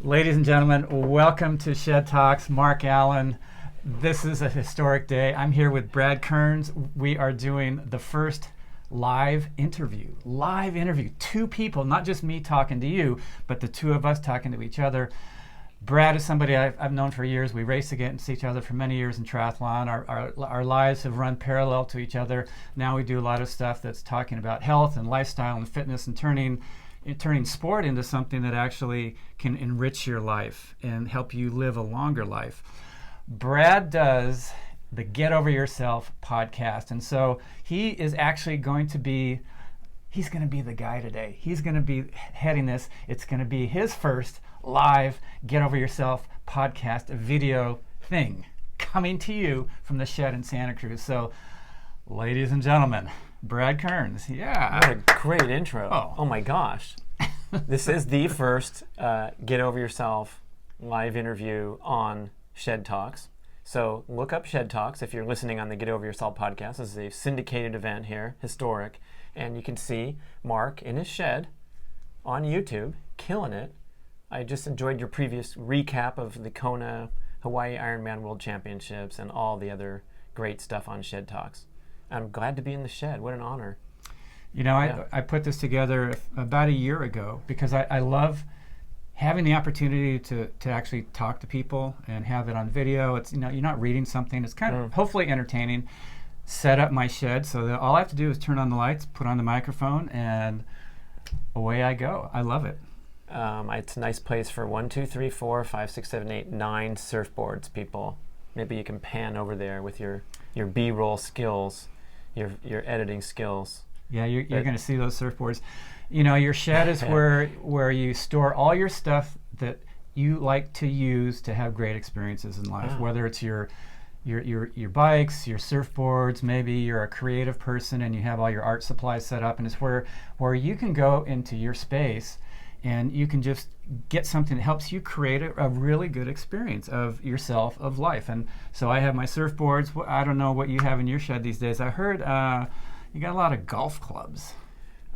Ladies and gentlemen, welcome to Shed Talks. Mark Allen. This is a historic day. I'm here with Brad Kearns. We are doing the first live interview. Two people, not just me talking to you, but the two of us talking to each other. Brad is somebody I've known for years. We raced against each other for many years in triathlon. Our lives have run parallel to each other. Now we do a lot of stuff that's talking about health and lifestyle and fitness and turning sport into something that actually can enrich your life and help you live a longer life. Brad does the Get Over Yourself podcast, and so he is actually going to be the guy today. He's going to be heading this. It's going to be his first live Get Over Yourself podcast video thing coming to you from the shed in Santa Cruz. So, ladies and gentlemen, Brad Kearns. Yeah. What a great intro. Oh my gosh. This is the first Get Over Yourself live interview on Shed Talks. So look up Shed Talks if you're listening on the Get Over Yourself podcast. This is a syndicated event here, historic. And you can see Mark in his shed on YouTube, killing it. I just enjoyed your previous recap of the Kona Hawaii Ironman World Championships and all the other great stuff on Shed Talks. I'm glad to be in the shed. What an honor. You know, I put this together about a year ago because I love having the opportunity to actually talk to people and have it on video. It's, you're not reading something. It's kind of hopefully entertaining. Set up my shed so that all I have to do is turn on the lights, put on the microphone, and away I go. I love it. It's a nice place for 1, 2, 3, 4, 5, 6, 7, 8, 9 surfboards, people. Maybe you can pan over there with your B-roll skills, your editing skills. Yeah, you're going to see those surfboards. Your shed is where you store all your stuff that you like to use to have great experiences in life, whether it's your bikes, your surfboards, maybe you're a creative person and you have all your art supplies set up, and it's where you can go into your space and you can just get something that helps you create a really good experience of yourself, of life. And so I have my surfboards. I don't know what you have in your shed these days. I heard you got a lot of golf clubs.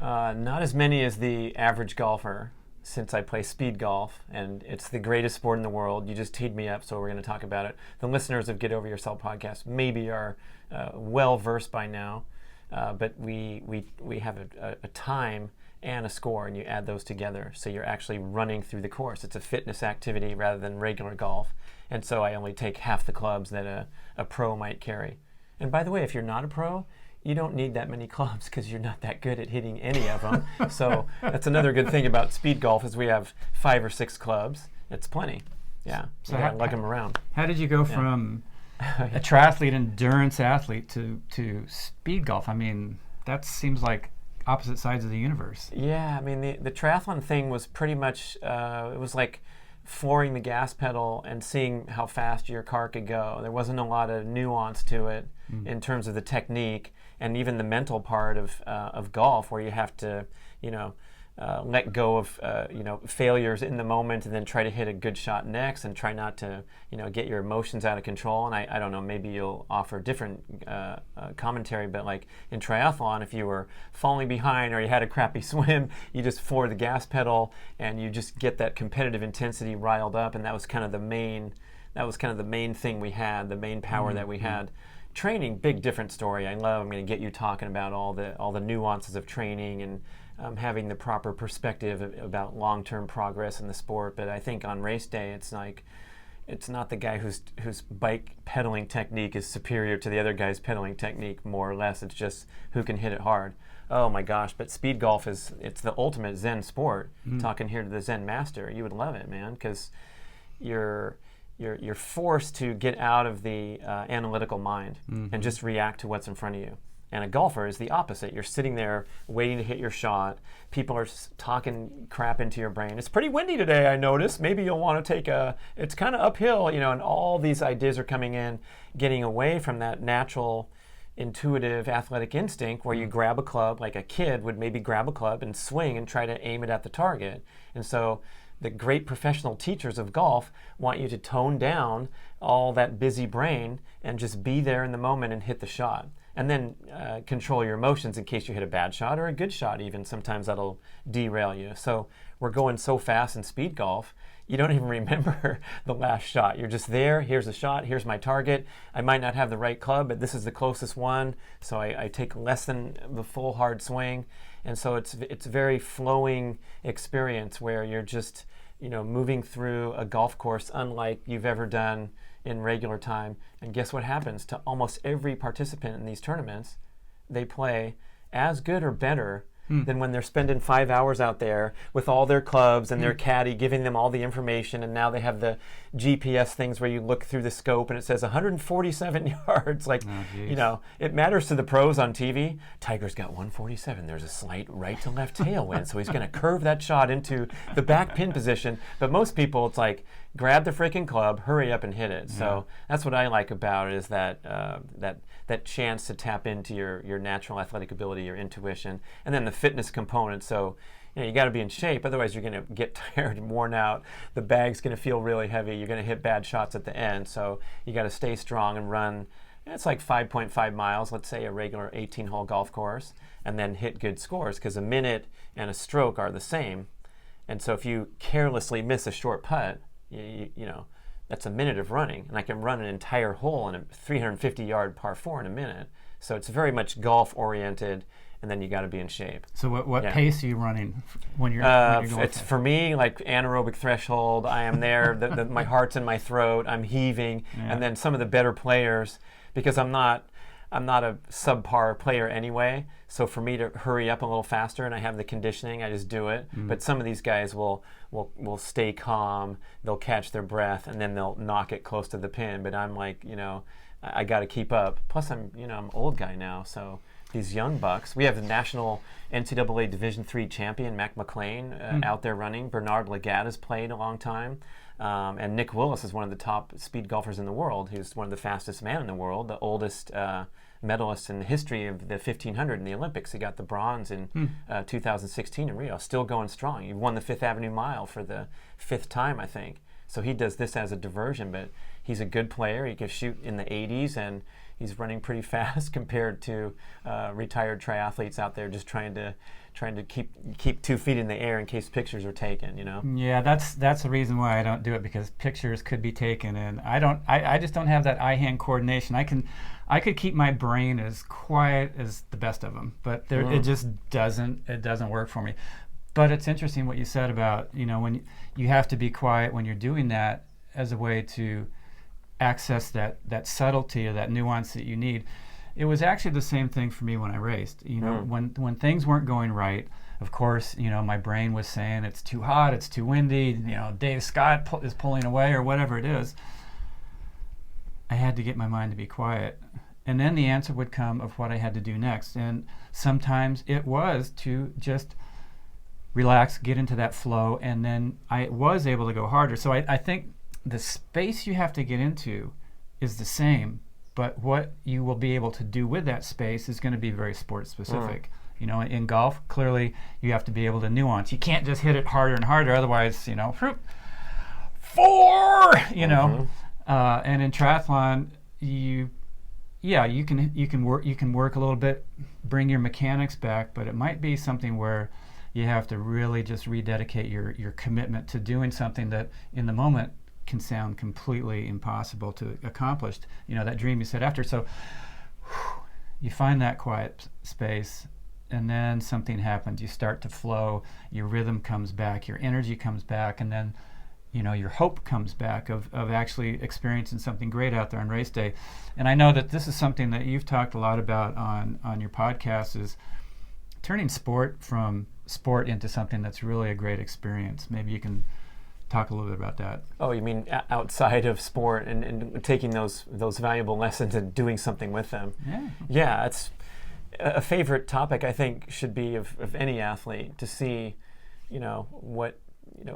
Not as many as the average golfer, since I play speed golf, and it's the greatest sport in the world. You just teed me up, so we're going to talk about it. The listeners of Get Over Yourself podcast maybe are well-versed by now, but we have a time and a score, and you add those together, so you're actually running through the course. It's a fitness activity rather than regular golf, and so I only take half the clubs that a pro might carry. And by the way, if you're not a pro, you don't need that many clubs because you're not that good at hitting any of them. So that's another good thing about speed golf is we have 5 or 6 clubs. It's plenty. Yeah. So you lug them around. How did you go from a triathlete, endurance athlete to speed golf? I mean, that seems like opposite sides of the universe. Yeah. I mean, the triathlon thing was pretty much, it was like flooring the gas pedal and seeing how fast your car could go. There wasn't a lot of nuance to it in terms of the technique and even the mental part of golf, where you have to, let go of, failures in the moment and then try to hit a good shot next and try not to, get your emotions out of control. And I don't know, maybe you'll offer different commentary, but like in triathlon, if you were falling behind or you had a crappy swim, you just floor the gas pedal and you just get that competitive intensity riled up. And that was kind of the main thing we had, the main power that we had. Training, big different story. I'm going to get you talking about all the nuances of training and having the proper perspective about long-term progress in the sport. But I think on race day, it's like it's not the guy whose bike pedaling technique is superior to the other guy's pedaling technique, more or less. It's just who can hit it hard. Oh my gosh! But speed golf it's the ultimate Zen sport. Talking here to the Zen master, you would love it, man, because you're forced to get out of the analytical mind and just react to what's in front of you. And a golfer is the opposite. You're sitting there waiting to hit your shot. People are talking crap into your brain. It's pretty windy today, I noticed. Maybe you'll want to it's kind of uphill, and all these ideas are coming in, getting away from that natural, intuitive athletic instinct where you grab a club, like a kid would maybe grab a club and swing and try to aim it at the target. And so the great professional teachers of golf want you to tone down all that busy brain and just be there in the moment and hit the shot. and then control your emotions in case you hit a bad shot or a good shot even. Sometimes that'll derail you. So we're going so fast in speed golf, you don't even remember the last shot. You're just there, here's a shot, here's my target. I might not have the right club, but this is the closest one, so I take less than the full hard swing. And so it's a very flowing experience where you're just, moving through a golf course unlike you've ever done in regular time. And guess what happens to almost every participant in these tournaments? They play as good or better than when they're spending 5 hours out there with all their clubs and their caddy giving them all the information, and now they have the GPS things where you look through the scope and it says 147 yards. Like, it matters to the pros on TV. Tiger's got 147. There's a slight right to left tailwind, so he's going to curve that shot into the back pin position. But most people, it's like, grab the freaking club, hurry up and hit it. So that's what I like about it, is that that chance to tap into your natural athletic ability, your intuition, and then the fitness component. So you got to be in shape, otherwise you're going to get tired and worn out. The bag's going to feel really heavy. You're going to hit bad shots at the end. So you got to stay strong and run. It's like 5.5 miles, let's say a regular 18-hole golf course, and then hit good scores, because a minute and a stroke are the same. And so if you carelessly miss a short putt, that's a minute of running, and I can run an entire hole in a 350-yard par 4 in a minute. So it's very much golf-oriented, and then you got to be in shape. So what pace are you running when you're going? It's for me like anaerobic threshold. I am there. My heart's in my throat. I'm heaving, and then some of the better players, because I'm not a subpar player anyway. So for me to hurry up a little faster, and I have the conditioning, I just do it. But some of these guys will stay calm, they'll catch their breath, and then they'll knock it close to the pin. But I'm like, I got to keep up. Plus I'm an old guy now, so these young bucks. We have the national NCAA Division III champion, Mac McLean, out there running. Bernard Lagat has played a long time. And Nick Willis is one of the top speed golfers in the world. He's one of the fastest men in the world, the oldest medalist in the history of the 1500 in the Olympics. He got the bronze in 2016 in Rio, still going strong. He won the Fifth Avenue Mile for the 5th time, I think. So he does this as a diversion, but he's a good player. He can shoot in the 80s, and he's running pretty fast compared to retired triathletes out there just trying to keep 2 feet in the air in case pictures are taken, Yeah, that's the reason why I don't do it, because pictures could be taken, and I just don't have that eye-hand coordination. I could keep my brain as quiet as the best of them, but it just doesn't work for me. But it's interesting what you said about, when you have to be quiet when you're doing that, as a way to access that subtlety or that nuance that you need. It was actually the same thing for me when I raced. When things weren't going right, of course, my brain was saying it's too hot, it's too windy, Dave Scott is pulling away or whatever it is. I had to get my mind to be quiet. And then the answer would come of what I had to do next. And sometimes it was to just relax, get into that flow, and then I was able to go harder. So I think the space you have to get into is the same, but what you will be able to do with that space is going to be very sport specific. In golf, clearly you have to be able to nuance. You can't just hit it harder and harder, otherwise, 4, and in triathlon, you can work a little bit, bring your mechanics back, but it might be something where you have to really just rededicate your commitment to doing something that in the moment can sound completely impossible to accomplish, that dream you set after. So you find that quiet space, and then something happens. You start to flow, your rhythm comes back, your energy comes back, and then your hope comes back of actually experiencing something great out there on race day. And I know that this is something that you've talked a lot about on your podcast, is turning sport from sport into something that's really a great experience. Maybe you can talk a little bit about that. Oh, you mean outside of sport and taking those valuable lessons and doing something with them? Yeah, it's a favorite topic, I think, should be of any athlete, to see,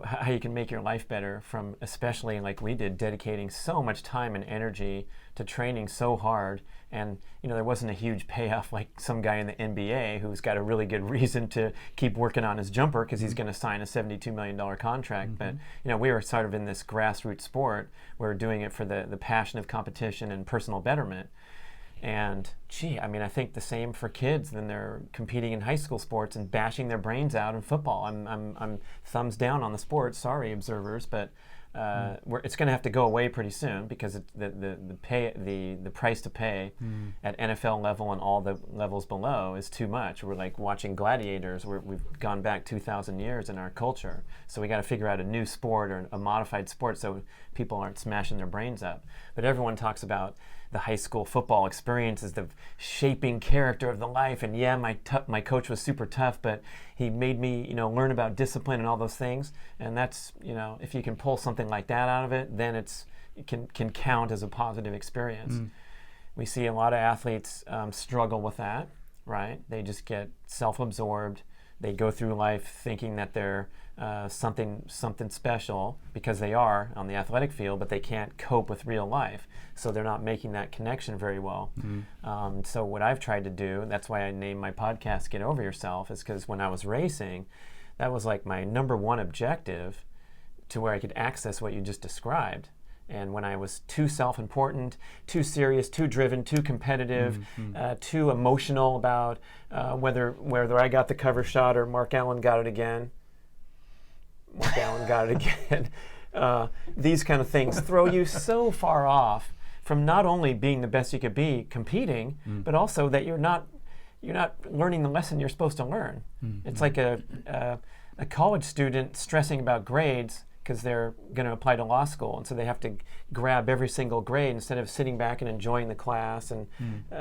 how you can make your life better from, especially like we did, dedicating so much time and energy to training so hard. And, there wasn't a huge payoff like some guy in the NBA who's got a really good reason to keep working on his jumper because he's going to sign a $72 million contract. But, we were sort of in this grassroots sport. We were doing it for the passion of competition and personal betterment. And gee, I mean, I think the same for kids when they're competing in high school sports and bashing their brains out in football. I'm thumbs down on the sport. Sorry, observers, but it's going to have to go away pretty soon because the price to pay at NFL level and all the levels below is too much. We're like watching gladiators. We've gone back 2,000 years in our culture, so we got to figure out a new sport or a modified sport so people aren't smashing their brains up. But everyone talks about the high school football experience as the shaping character of the life, and yeah, my coach was super tough, but he made me learn about discipline and all those things. And that's if you can pull something like that out of it, then it can count as a positive experience. We see a lot of athletes struggle with that, right? They just get self-absorbed. They go through life thinking that they're something special because they are on the athletic field, but they can't cope with real life, so they're not making that connection very well. So what I've tried to do, that's why I named my podcast Get Over Yourself, is because when I was racing, that was like my number one objective, to where I could access what you just described. And when I was too self-important, too serious, too driven, too competitive, too emotional about whether I got the cover shot or Mark Allen got it again. These kind of things throw you so far off from not only being the best you could be competing, but also that you're not learning the lesson you're supposed to learn. It's like a college student stressing about grades because they're going to apply to law school, and so they have to grab every single grade instead of sitting back and enjoying the class and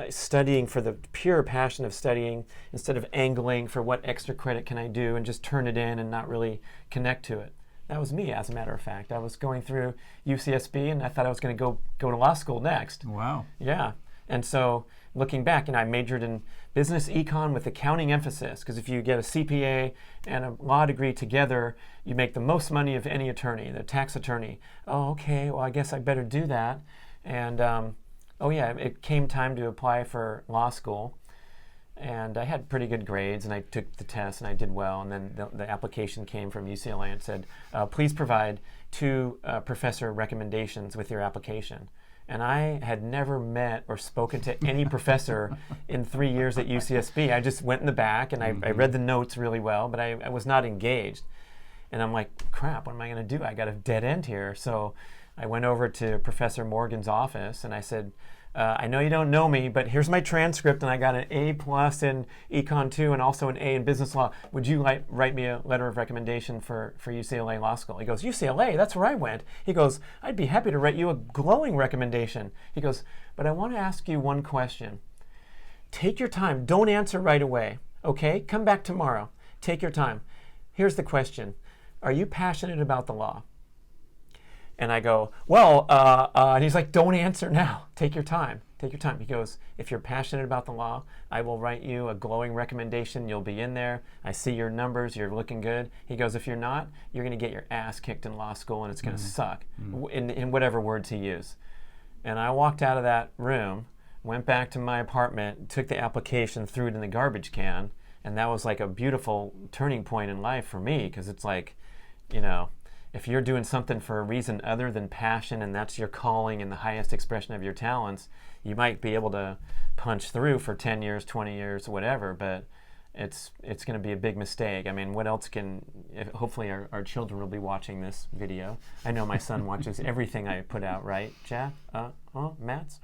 studying for the pure passion of studying, instead of angling for what extra credit can I do and just turn it in and not really connect to it. That was me, as a matter of fact. I was going through UCSB, and I thought I was going to go to law school next. Wow. Yeah. And so looking back, I majored in business econ with accounting emphasis, because if you get a CPA and a law degree together, you make the most money of any attorney, the tax attorney. Oh, okay, well, I guess I better do that. And it came time to apply for law school. And I had pretty good grades, and I took the test, and I did well. And then the application came from UCLA and said, please provide 2 professor recommendations with your application. And I had never met or spoken to any professor in 3 years at UCSB. I just went in the back, and I read the notes really well, but I was not engaged. And I'm like, crap, what am I going to do? I got a dead end here. So I went over to Professor Morgan's office, and I said, I know you don't know me, but here's my transcript, and I got an A+ in Econ 2 and also an A in Business Law. Would you write me a letter of recommendation for UCLA Law School? He goes, UCLA? That's where I went. He goes, I'd be happy to write you a glowing recommendation. He goes, but I want to ask you one question. Take your time. Don't answer right away, okay? Come back tomorrow. Take your time. Here's the question. Are you passionate about the law? And I go, well, and he's like, don't answer now. Take your time. Take your time. He goes, if you're passionate about the law, I will write you a glowing recommendation. You'll be in there. I see your numbers. You're looking good. He goes, if you're not, you're going to get your ass kicked in law school, and it's going to suck, in whatever words he used. And I walked out of that room, went back to my apartment, took the application, threw it in the garbage can, and that was like a beautiful turning point in life for me, because it's like, if you're doing something for a reason other than passion, and that's your calling and the highest expression of your talents, you might be able to punch through for 10 years, 20 years, whatever, but it's going to be a big mistake. I mean, what else hopefully our children will be watching this video. I know my son watches everything I put out, right, Jack? Matt's?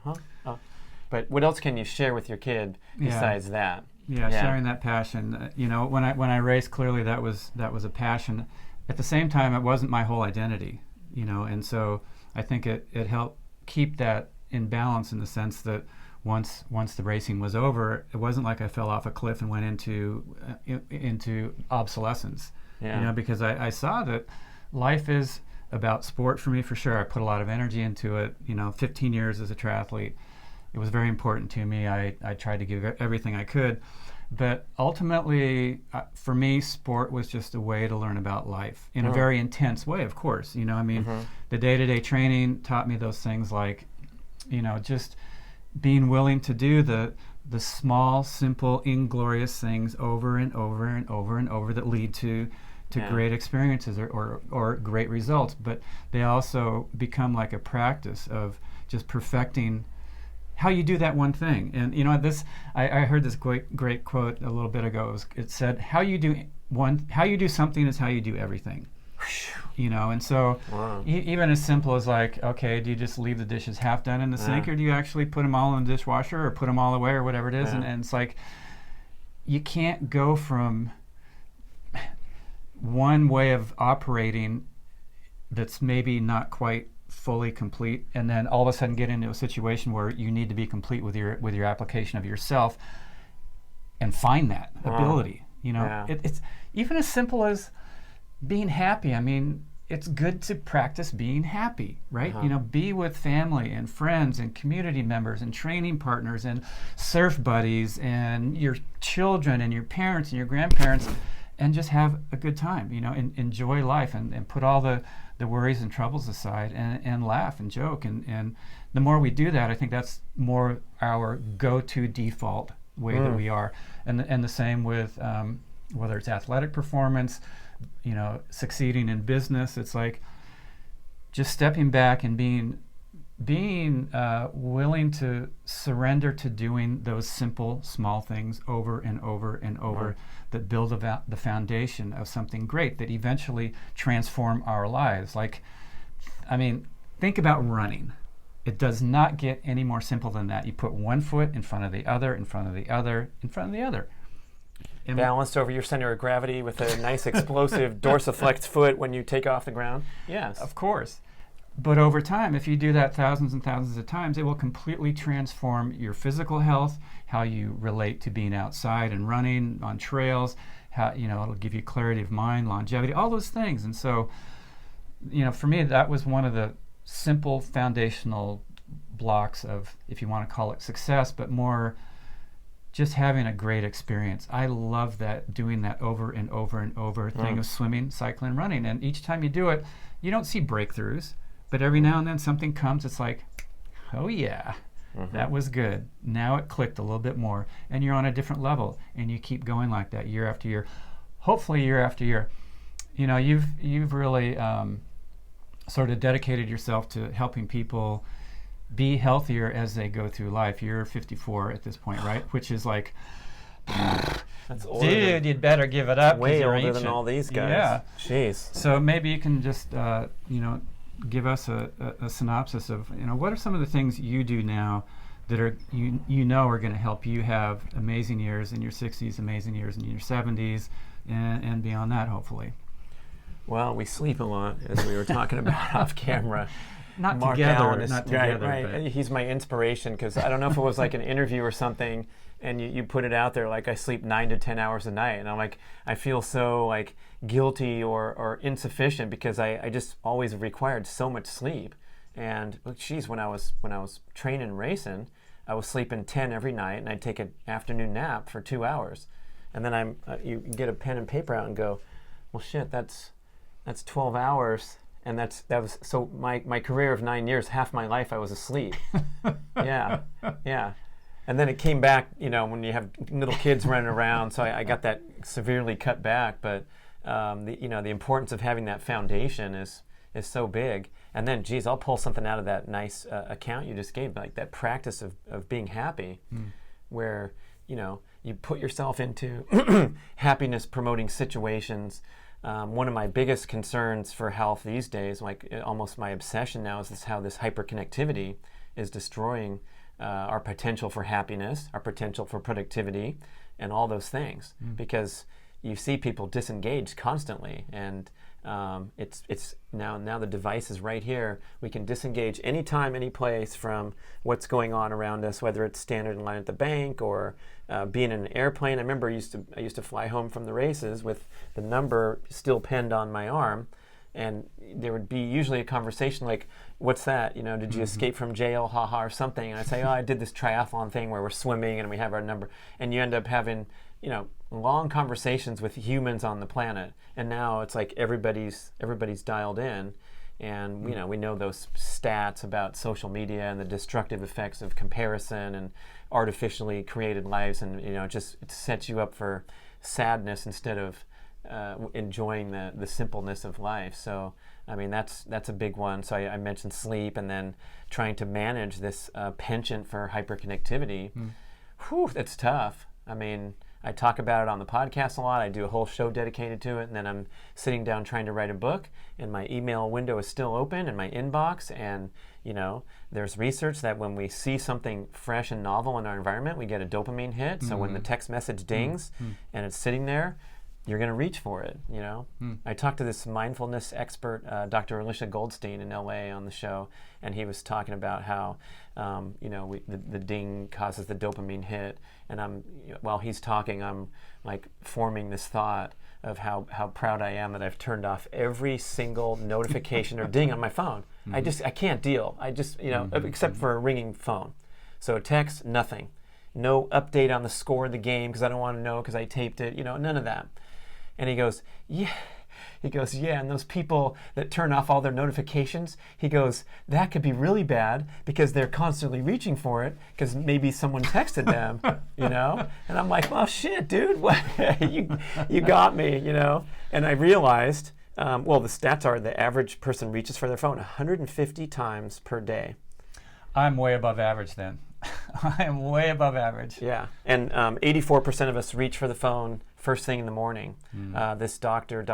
But what else can you share with your kid besides that? Yeah, sharing that passion. When I raced, clearly that was a passion. At the same time, it wasn't my whole identity, and so I think it helped keep that in balance, in the sense that once the racing was over, it wasn't like I fell off a cliff and went into obsolescence, because I saw that life is about sport for me, for sure. I put a lot of energy into it, 15 years as a triathlete. It was very important to me. I tried to give everything I could. But ultimately, for me, sport was just a way to learn about life in a very intense way, of course. The day-to-day training taught me those things, like, just being willing to do the small, simple, inglorious things over and over and over and over that lead to great experiences or great results. But they also become like a practice of just perfecting how you do that one thing. And you know, this I heard this great quote a little bit ago. It said, how you do something is how you do everything. You know, and so Wow. Even as simple as like, okay, do you just leave the dishes half done in the sink, or do you actually put them all in the dishwasher, or put them all away, or whatever it is? Yeah. And it's like, you can't go from one way of operating that's maybe not quite fully complete, and then all of a sudden get into a situation where you need to be complete with your application of yourself, and find that ability. You know, it's even as simple as being happy. I mean, it's good to practice being happy, right? You know, be with family and friends and community members and training partners and surf buddies and your children and your parents and your grandparents, and just have a good time, you know, and enjoy life, and put all the worries and troubles aside, and laugh and joke. And the more we do that, I think that's more our go-to default way that we are. And the same with whether it's athletic performance, you know, succeeding in business. It's like just stepping back and being willing to surrender to doing those simple, small things over and over and over that build the foundation of something great that eventually transform our lives. Like, I mean, think about running. It does not get any more simple than that. You put one foot in front of the other, in front of the other, in front of the other. Balanced over your center of gravity with a nice explosive dorsiflex foot when you take off the ground. Yes. Of course. But over time, if you do that thousands and thousands of times, it will completely transform your physical health, how you relate to being outside and running on trails, how, you know, it'll give you clarity of mind, longevity, all those things. And so, you know, for me, that was one of the simple foundational blocks of, if you want to call it success, but more just having a great experience. I love that, doing that over and over and over thing of swimming, cycling, running. And each time you do it, you don't see breakthroughs, but every now and then something comes. It's like, oh yeah, that was good. Now it clicked a little bit more, and you're on a different level, and you keep going like that year after year, hopefully year after year. You know, you've really sort of dedicated yourself to helping people be healthier as they go through life. You're 54 at this point, right? Which is like, that's older. Dude, you'd better give it up. Way you're older ancient. than all these guys. Yeah. Jeez. So maybe you can just, you know, give us a synopsis of, you know, what are some of the things you do now that are you know are going to help you have amazing years in your 60s, amazing years in your 70s, and beyond that, hopefully. Well, we sleep a lot, as we were talking about off camera. Not Mark together, Allen is, not together. Right. He's my inspiration, because I don't know if it was like an interview or something, and you put it out there like I sleep 9 to 10 hours a night, and I'm like, I feel so like guilty or insufficient because I just always required so much sleep. And geez, when I was training and racing, I was sleeping 10 every night, and I'd take an afternoon nap for 2 hours, and then you get a pen and paper out and go, well shit, that's 12 hours. And that was so my career of 9 years, half my life I was asleep. Yeah. And then it came back, you know, when you have little kids running around. So I got that severely cut back. But the importance of having that foundation is so big. And then, geez, I'll pull something out of that nice account you just gave, like that practice of being happy, where, you know, you put yourself into happiness promoting situations. One of my biggest concerns for health these days, like almost my obsession now, is how this hyperconnectivity is destroying our potential for happiness, our potential for productivity, and all those things. Because you see people disengaged constantly, and it's now the device is right here. We can disengage anytime, any place from what's going on around us, whether it's standing in line at the bank or being in an airplane. I remember I used to fly home from the races with the number still pinned on my arm, and there would be usually a conversation like, what's that? You know, did you escape from jail, haha, or something? And I'd say, oh, I did this triathlon thing where we're swimming and we have our number. And you end up having, you know, long conversations with humans on the planet. And now it's like everybody's dialed in. And, you know, we know those stats about social media and the destructive effects of comparison and artificially created lives. And, you know, it sets you up for sadness instead of enjoying the simpleness of life. So I mean, that's a big one. So I mentioned sleep, and then trying to manage this penchant for hyperconnectivity. Whew, that's tough. I mean, I talk about it on the podcast a lot. I do a whole show dedicated to it, and then I'm sitting down trying to write a book, and my email window is still open in my inbox. And there's research that when we see something fresh and novel in our environment, we get a dopamine hit. So when the text message dings and it's sitting there, you're going to reach for it. I talked to this mindfulness expert, Dr. Alicia Goldstein in LA on the show, and he was talking about how the ding causes the dopamine hit, and while he's talking, I'm like forming this thought of how proud I am that I've turned off every single notification or ding on my phone. I can't deal. Except for a ringing phone. So text, nothing. No update on the score of the game because I don't want to know because I taped it. None of that. And he goes, yeah. He goes, yeah, and those people that turn off all their notifications, he goes, that could be really bad because they're constantly reaching for it because maybe someone texted them, And I'm like, well, shit, dude, what? you got me, And I realized, the stats are the average person reaches for their phone 150 times per day. I'm way above average then. I am way above average. Yeah, and 84% of us reach for the phone first thing in the morning. This doctor,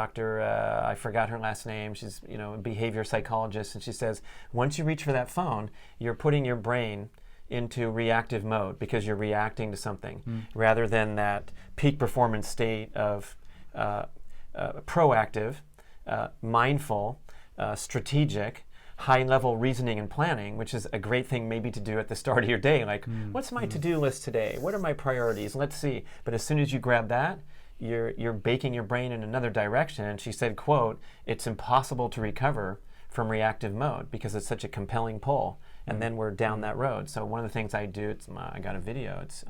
I forgot her last name, she's a behavior psychologist, and she says, once you reach for that phone, you're putting your brain into reactive mode because you're reacting to something rather than that peak performance state of proactive, mindful, strategic, high-level reasoning and planning, which is a great thing maybe to do at the start of your day. Like, what's my to-do list today? What are my priorities? Let's see. But as soon as you grab that, you're baking your brain in another direction. And she said, quote, it's impossible to recover from reactive mode because it's such a compelling pull. And then we're down that road. So one of the things I do, I got a video, it's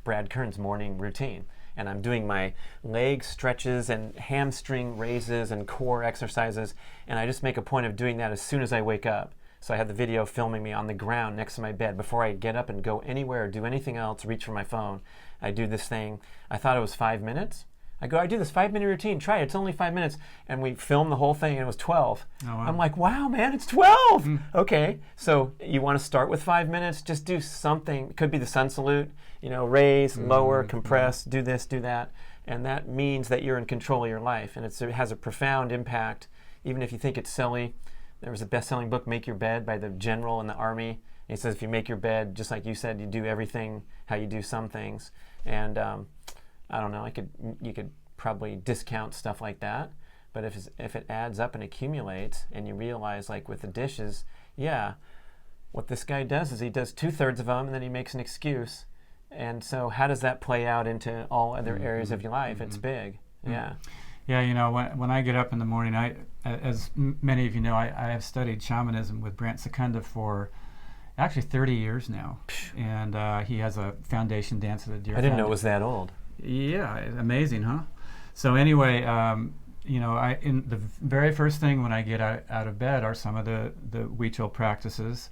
Brad Kearns' morning routine. And I'm doing my leg stretches and hamstring raises and core exercises. And I just make a point of doing that as soon as I wake up. So I have the video filming me on the ground next to my bed. Before I get up and go anywhere or do anything else, reach for my phone, I do this thing. I thought it was 5 minutes. I do this 5-minute routine. Try it. It's only 5 minutes. And we filmed the whole thing, and it was 12. Oh, wow. I'm like, wow, man, it's 12. Okay. So you want to start with 5 minutes? Just do something. It could be the sun salute. Raise, lower, compress, do this, do that. And that means that you're in control of your life. And it has a profound impact, even if you think it's silly. There was a best-selling book, Make Your Bed, by the general in the Army. He says if you make your bed, just like you said, you do everything how you do some things. And I don't know, you could probably discount stuff like that. But if it adds up and accumulates, and you realize, like with the dishes, what this guy does is he does 2/3 of them, and then he makes an excuse. And so how does that play out into all other areas of your life? It's big. Yeah. Yeah, when I get up in the morning, as many of you know, I have studied shamanism with Brant Secunda for actually 30 years now. And he has a foundation dance at the Deer. I didn't know it was that old. Yeah, amazing, huh? So anyway, in the very first thing when I get out of bed are some of the Huichol practices.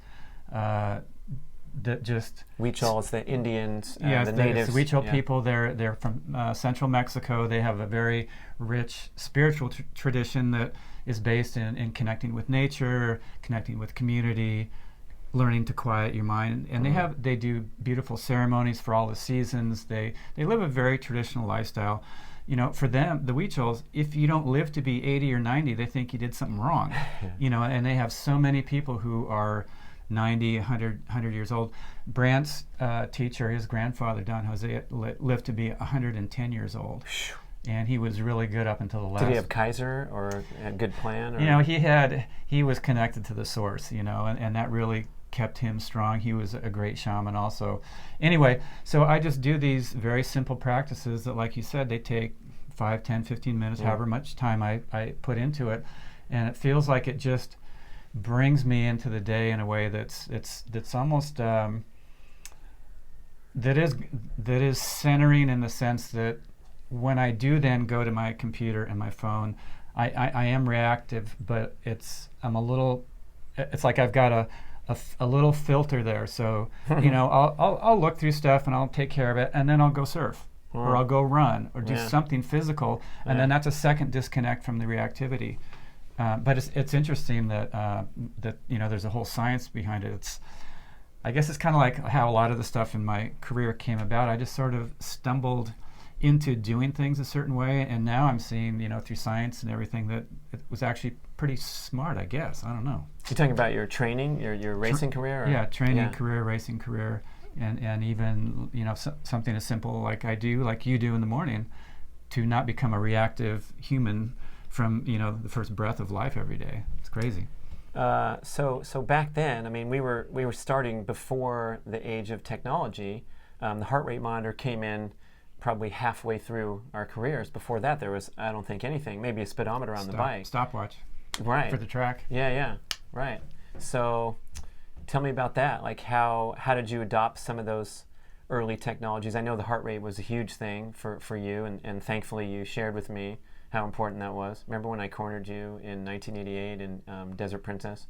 That just Huichol is the Indians, the natives. The Huichol people. They're from central Mexico. They have a very rich spiritual tradition that is based in connecting with nature, connecting with community, learning to quiet your mind. And they do beautiful ceremonies for all the seasons. They live a very traditional lifestyle. For them, the Huichols, if you don't live to be 80 or 90, they think you did something wrong. And they have so many people who are 90, 100 years old. Brant's teacher, his grandfather, Don Jose, lived to be 110 years old. And he was really good up until the last. Did he have Kaiser or a good plan? Or? He was connected to the source, and that really kept him strong. He was a great shaman also. Anyway, so I just do these very simple practices that, like you said, they take 5, 10, 15 minutes, however much time I put into it. And it feels like it just brings me into the day in a way that's almost that is centering, in the sense that when I do then go to my computer and my phone, I am reactive, but it's like I've got a little filter there. So I'll look through stuff and I'll take care of it, and then I'll go surf. or I'll go run or do Yeah. something physical, and then that's a second disconnect from the reactivity. But it's interesting that that there's a whole science behind it. I guess it's kind of like how a lot of the stuff in my career came about. I just sort of stumbled into doing things a certain way, and now I'm seeing, through science and everything, that it was actually pretty smart, I guess. I don't know. You're talking about your training, your racing career? Or? Yeah, training career, racing career, and even, something as simple like you do in the morning, to not become a reactive human from, the first breath of life every day. It's crazy. So back then, I mean, we were starting before the age of technology. The heart rate monitor came in probably halfway through our careers. Before that, there was, I don't think, anything. Maybe a speedometer on the bike. Stopwatch. Right. For the track. Yeah. Right. So tell me about that. Like, how did you adopt some of those early technologies? I know the heart rate was a huge thing for you, and thankfully you shared with me how important that was. Remember when I cornered you in 1988 in Desert Princess?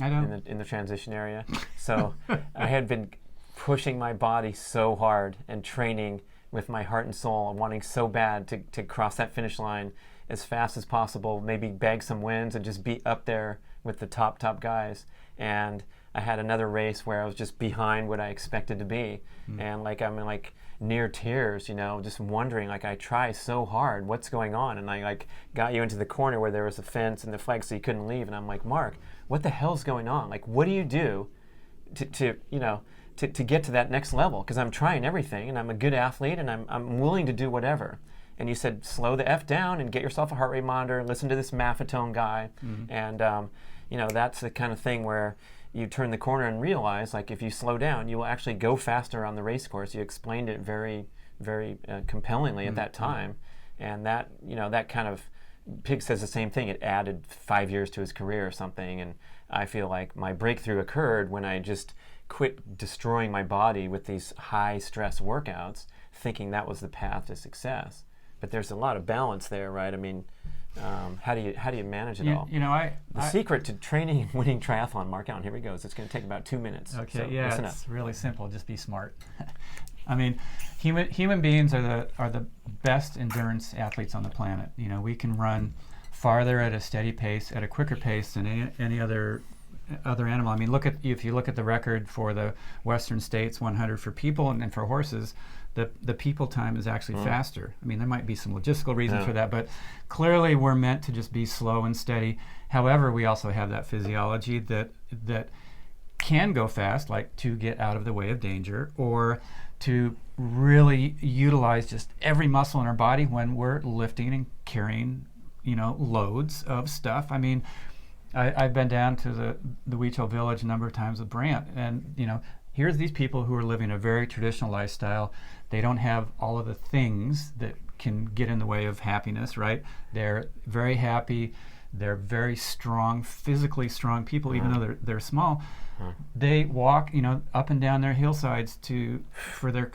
I know. In the transition area. So I had been pushing my body so hard and training with my heart and soul and wanting so bad to cross that finish line as fast as possible, maybe bag some wins and just be up there with the top guys. And I had another race where I was just behind what I expected to be. And I'm near tears, just wondering, I try so hard, what's going on? And I got you into the corner where there was a fence and the flag so you couldn't leave. And I'm like, Mark, what the hell's going on? What do you do to get to that next level? Because I'm trying everything and I'm a good athlete and I'm willing to do whatever. And you said, slow the F down and get yourself a heart rate monitor, listen to this Maffetone guy. And, that's the kind of thing where you turn the corner and realize, if you slow down, you will actually go faster on the race course. You explained it very, very compellingly at that time. And that, that kind of, Pig says the same thing. It added 5 years to his career or something. And I feel like my breakthrough occurred when I just quit destroying my body with these high stress workouts, thinking that was the path to success. But there's a lot of balance there, right? I mean, how do you manage it all? The secret to training and winning triathlon, Mark Allen, here we go. It's going to take about 2 minutes. Okay, so yeah, it's really simple. Just be smart. I mean, human beings are the best endurance athletes on the planet. We can run farther at a steady pace, at a quicker pace than any other animal. I mean, if you look at the record for the Western States 100 for people and for horses, the people time is actually faster. I mean, there might be some logistical reasons for that, but clearly we're meant to just be slow and steady. However, we also have that physiology that can go fast, like to get out of the way of danger, or to really utilize just every muscle in our body when we're lifting and carrying, loads of stuff. I mean, I've been down to the Weechel Village a number of times with Brant, and here's these people who are living a very traditional lifestyle. They don't have all of the things that can get in the way of happiness, right? They're very happy. They're very strong, physically strong people, even though they're small. They walk, up and down their hillsides for their,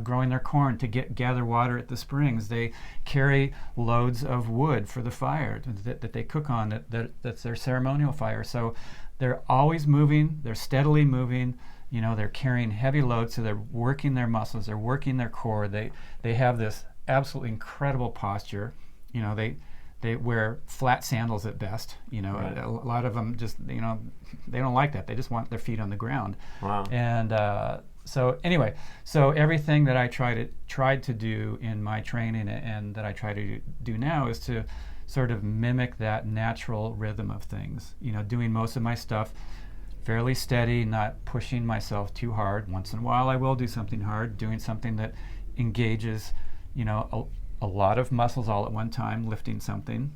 growing their corn, to gather water at the springs. They carry loads of wood for the fire that they cook on. That's their ceremonial fire. So they're always moving. They're steadily moving. They're carrying heavy loads, so they're working their muscles. They're working their core. They have this absolutely incredible posture. They wear flat sandals at best. Right. A lot of them just, they don't like that. They just want their feet on the ground. Wow. And so everything that I tried to do in my training and that I try to do now is to sort of mimic that natural rhythm of things. Doing most of my stuff fairly steady, not pushing myself too hard. Once in a while I will do something hard, doing something that engages, a lot of muscles all at one time, lifting something,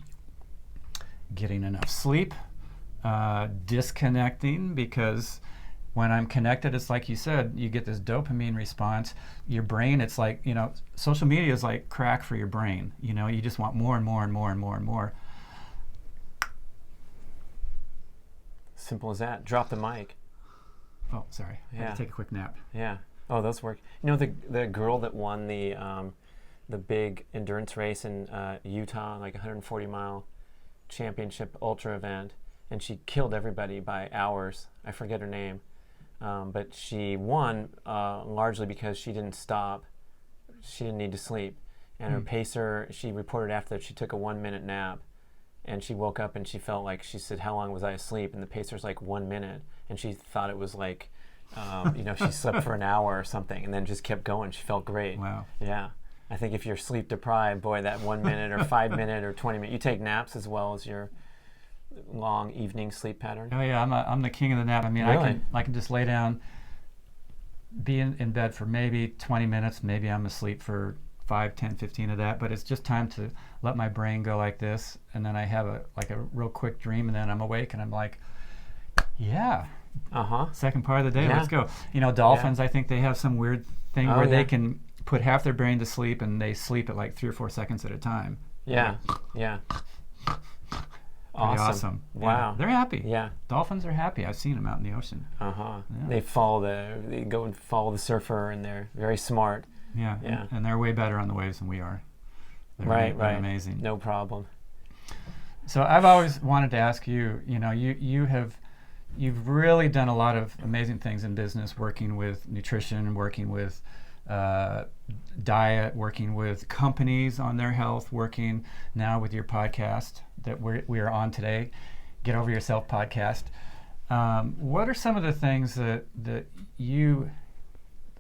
getting enough sleep, disconnecting, because when I'm connected, it's like you said, you get this dopamine response. Your brain, it's like, social media is like crack for your brain. You just want more and more and more and more and more. Simple as that. Drop the mic. Oh, sorry. I had to take a quick nap. Yeah. Oh, those work. The girl that won the big endurance race in Utah, like 140-mile championship ultra event, and she killed everybody by hours. I forget her name, but she won largely because she didn't stop she didn't need to sleep. And her pacer, she reported after that she took a 1-minute nap. And she woke up and she felt like, she said, how long was I asleep? And the pacer's like 1 minute. And she thought it was like, she slept for an hour or something and then just kept going. She felt great. Wow. Yeah. I think if you're sleep deprived, boy, that 1 minute or 5 minute or 20 minutes, you take naps as well as your long evening sleep pattern. Oh yeah, I'm the king of the nap. I mean, Really? I can just lay down, be in bed for maybe 20 minutes. Maybe I'm asleep for 5, 10, 15 of that. But it's just time to let my brain go like this, and then I have a real quick dream, and then I'm awake, and I'm like, yeah. Second part of the day, let's go. Dolphins, I think they have some weird thing where they can put half their brain to sleep, and they sleep at like 3 or 4 seconds at a time. Yeah. Awesome. Wow. Yeah. They're happy. Yeah. Dolphins are happy. I've seen them out in the ocean. Yeah. They go and follow the surfer, and they're very smart. Yeah. And they're way better on the waves than we are. They're amazing. No problem. So I've always wanted to ask you, you've really done a lot of amazing things in business, working with nutrition, working with diet, working with companies on their health, working now with your podcast that we are on today, Get Over Yourself podcast. What are some of the things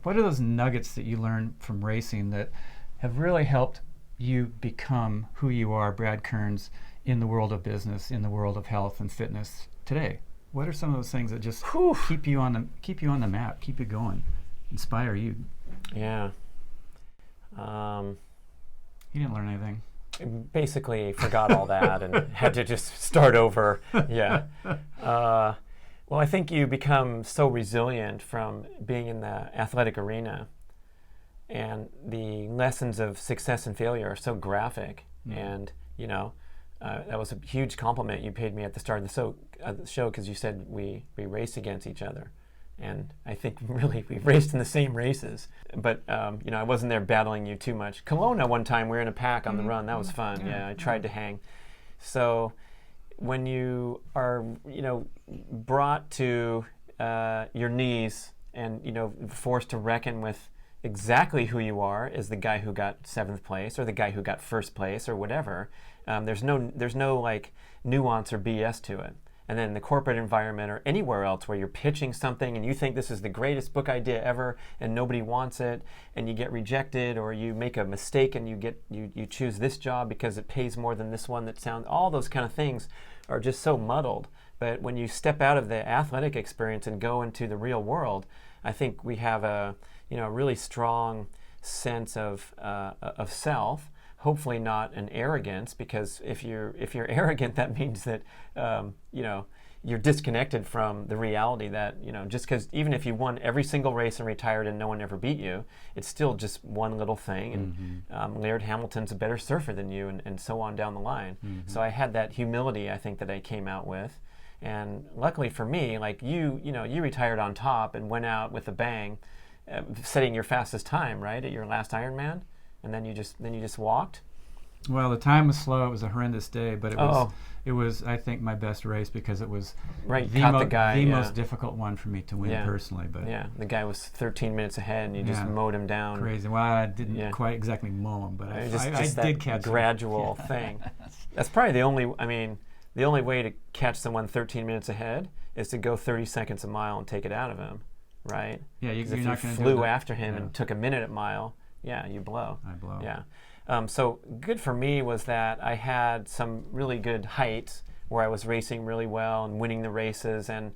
what are those nuggets that you learned from racing that have really helped you become who you are, Brad Kearns, in the world of business, in the world of health and fitness today? What are some of those things that just keep you on the map, keep you going, inspire you? Yeah. You didn't learn anything. Basically forgot all that and had to just start over. Yeah. Well, I think you become so resilient from being in the athletic arena, and the lessons of success and failure are so graphic. And that was a huge compliment you paid me at the start of the show, because you said we race against each other. And I think really we raced in the same races, but I wasn't there battling you too much. Kelowna one time, we were in a pack on the run. That was fun. Yeah, I tried to hang. So when you are brought to your knees and forced to reckon with exactly who you are as the guy who got 7th place or the guy who got 1st place or whatever, there's no like nuance or BS to it. And then in the corporate environment or anywhere else where you're pitching something and you think this is the greatest book idea ever and nobody wants it, and you get rejected, or you make a mistake and you choose this job because it pays more than this one that sounds, all those kind of things are just so muddled. But when you step out of the athletic experience and go into the real world, I think we have a really strong sense of self. Hopefully not an arrogance, because if you're arrogant, that means that you're disconnected from the reality that just because even if you won every single race and retired and no one ever beat you, it's still just one little thing. And Laird Hamilton's a better surfer than you, and so on down the line. So I had that humility, I think, that I came out with. And luckily for me, like you retired on top and went out with a bang, setting your fastest time, right, at your last Ironman. And then you just walked? Well, the time was slow. It was a horrendous day, but it was I think my best race, because it was the most difficult one for me to win personally. But the guy was 13 minutes ahead, and you just mowed him down. Crazy. Well, I didn't quite exactly mow him, but I did catch him. Gradual thing. That's probably the only way to catch someone 13 minutes ahead is to go 30 seconds a mile and take it out of him, right? Yeah, if you flew after him and took a minute a mile, you blow. I blow. Yeah. So good for me was that I had some really good heights where I was racing really well and winning the races and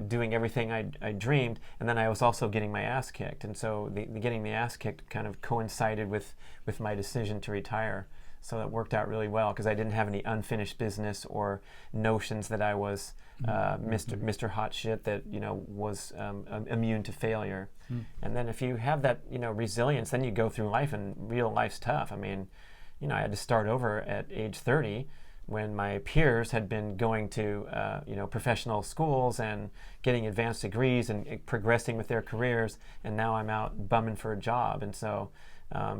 doing everything I dreamed. And then I was also getting my ass kicked. And so the getting the ass kicked kind of coincided with my decision to retire. So that worked out really well, because I didn't have any unfinished business or notions that I was Mr. Hot Shit that was immune to failure. And then if you have that resilience, then you go through life, and real life's tough. I mean, I had to start over at age 30 when my peers had been going to professional schools and getting advanced degrees and progressing with their careers, and now I'm out bumming for a job. And so I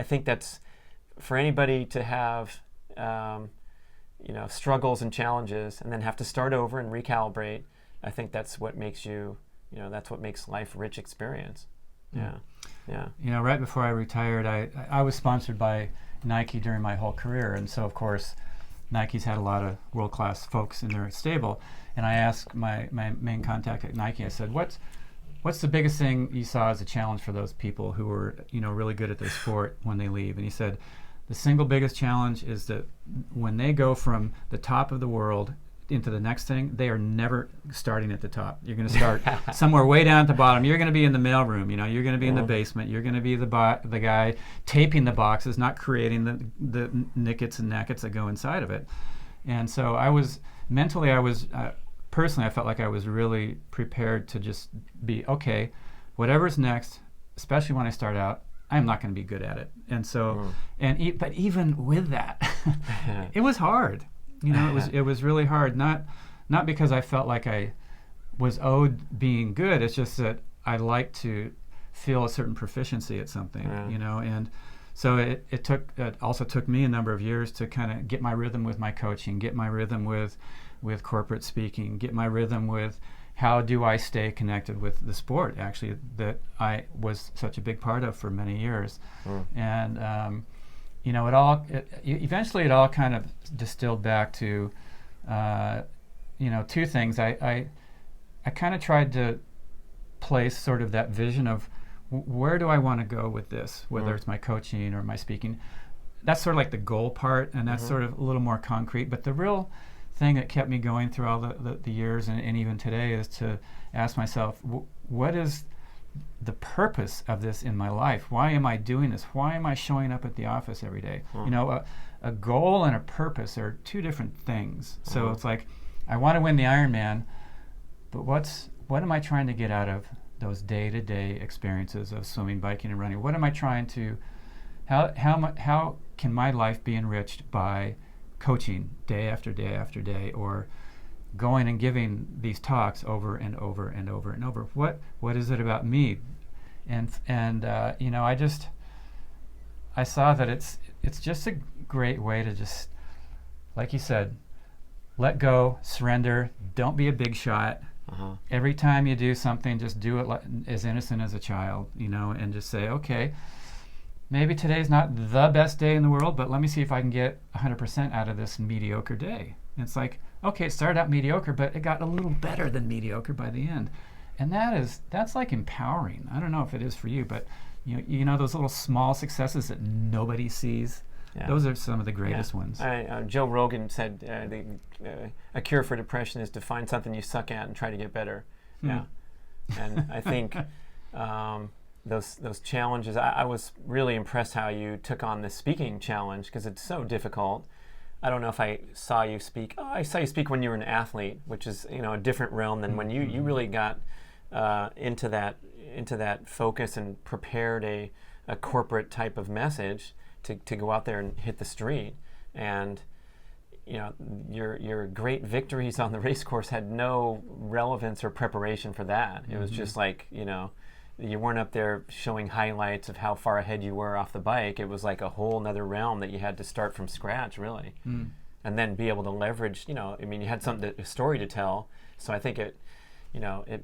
think that's for anybody to have struggles and challenges and then have to start over and recalibrate. I think that's what makes that's what makes life a rich experience. Yeah. Yeah. Right before I retired, I was sponsored by Nike during my whole career, and so of course Nike's had a lot of world-class folks in their stable, and I asked my main contact at Nike, I said, what's the biggest thing you saw as a challenge for those people who were really good at their sport when they leave? And he said the single biggest challenge is that when they go from the top of the world into the next thing, they are never starting at the top. You're going to start somewhere way down at the bottom. You're going to be in the mailroom. You're going to be in the basement. You're going to be the guy taping the boxes, not creating the knickets and knackets that go inside of it. And so personally, I felt like I was really prepared to just be, okay, whatever's next, especially when I start out, I'm not going to be good at it. And so, but even with that, it was hard. It was really hard. Not because I felt like I was owed being good. It's just that I like to feel a certain proficiency at something. And so it also took me a number of years to kind of get my rhythm with my coaching, get my rhythm with corporate speaking, get my rhythm with how do I stay connected with the sport, actually, that I was such a big part of for many years. And eventually it all kind of distilled back to two things. I kind of tried to place sort of that vision of where do I want to go with this, whether it's my coaching or my speaking. That's sort of like the goal part, and that's sort of a little more concrete. But the real thing that kept me going through all the years and even today is to ask myself, what is the purpose of this in my life? Why am I doing this? Why am I showing up at the office every day? A goal and a purpose are two different things. So it's like, I want to win the Ironman, but what am I trying to get out of those day-to-day experiences of swimming, biking, and running? What am I trying to, how can my life be enriched by coaching day after day after day, or going and giving these talks over and over and over and over? What is it about me? And I saw that it's just a great way to just, like you said, let go, surrender, don't be a big shot. Every time you do something, just do it as innocent as a child, and just say, okay, maybe today's not the best day in the world, but let me see if I can get 100% out of this mediocre day. And it's like, okay, it started out mediocre, but it got a little better than mediocre by the end. And that's like empowering. I don't know if it is for you, but those little small successes that nobody sees, those are some of the greatest ones. Joe Rogan said a cure for depression is to find something you suck at and try to get better. Yeah. And I think those challenges, I was really impressed how you took on this speaking challenge, because it's so difficult. I don't know if I saw you speak. I saw you speak when you were an athlete, which is a different realm than when you really got into that focus and prepared a corporate type of message to go out there and hit the street. And your great victories on the race course had no relevance or preparation for that. It was just like, you weren't up there showing highlights of how far ahead you were off the bike. It was like a whole nother realm that you had to start from scratch, really. And then be able to leverage, you had a story to tell. So I think it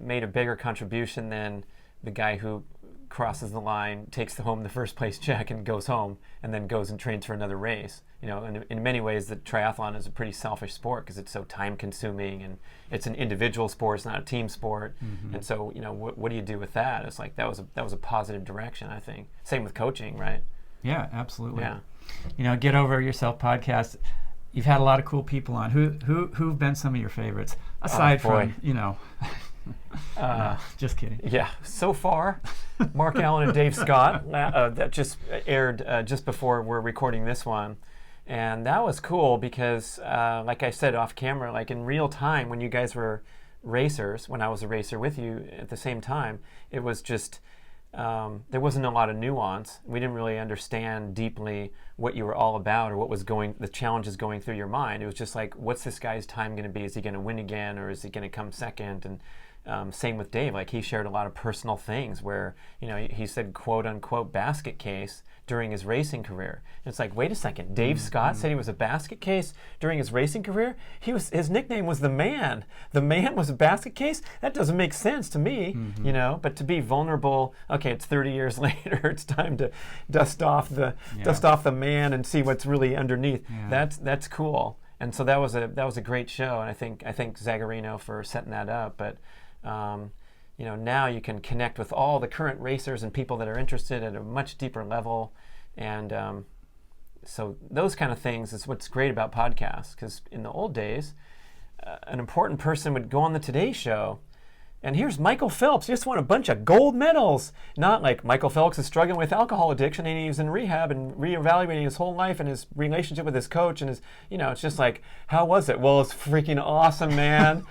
made a bigger contribution than the guy who crosses the line, takes home the first place check and goes home, and then goes and trains for another race. And in many ways, the triathlon is a pretty selfish sport because it's so time consuming, and it's an individual sport, it's not a team sport. And so, what do you do with that? It's like that was a positive direction, I think. Same with coaching, right? Yeah, absolutely. Yeah. Get Over Yourself podcast. You've had a lot of cool people on. Who've been some of your favorites aside from just kidding. Yeah, so far, Mark Allen and Dave Scott. That just aired just before we're recording this one, and that was cool because, like I said off camera, like in real time when you guys were racers, when I was a racer with you at the same time, it was just there wasn't a lot of nuance. We didn't really understand deeply what you were all about or what was the challenges going through your mind. It was just like, what's this guy's time going to be? Is he going to win again, or is he going to come second? Same with Dave. Like he shared a lot of personal things where, he said quote unquote basket case during his racing career. And it's like, wait a second, Dave Scott said he was a basket case during his racing career? His nickname was the Man. The Man was a basket case? That doesn't make sense to me, but to be vulnerable, okay, it's 30 years later, it's time to dust off the Man and see what's really underneath. Yeah. That's cool. And so that was a great show, and I think Zagarino for setting that up. But now you can connect with all the current racers and people that are interested at a much deeper level, and so those kind of things is what's great about podcasts. Because in the old days, an important person would go on the Today Show. And here's Michael Phelps, just won a bunch of gold medals. Not like Michael Phelps is struggling with alcohol addiction and he's in rehab and reevaluating his whole life and his relationship with his coach and his, it's just like, how was it? Well, it's freaking awesome, man.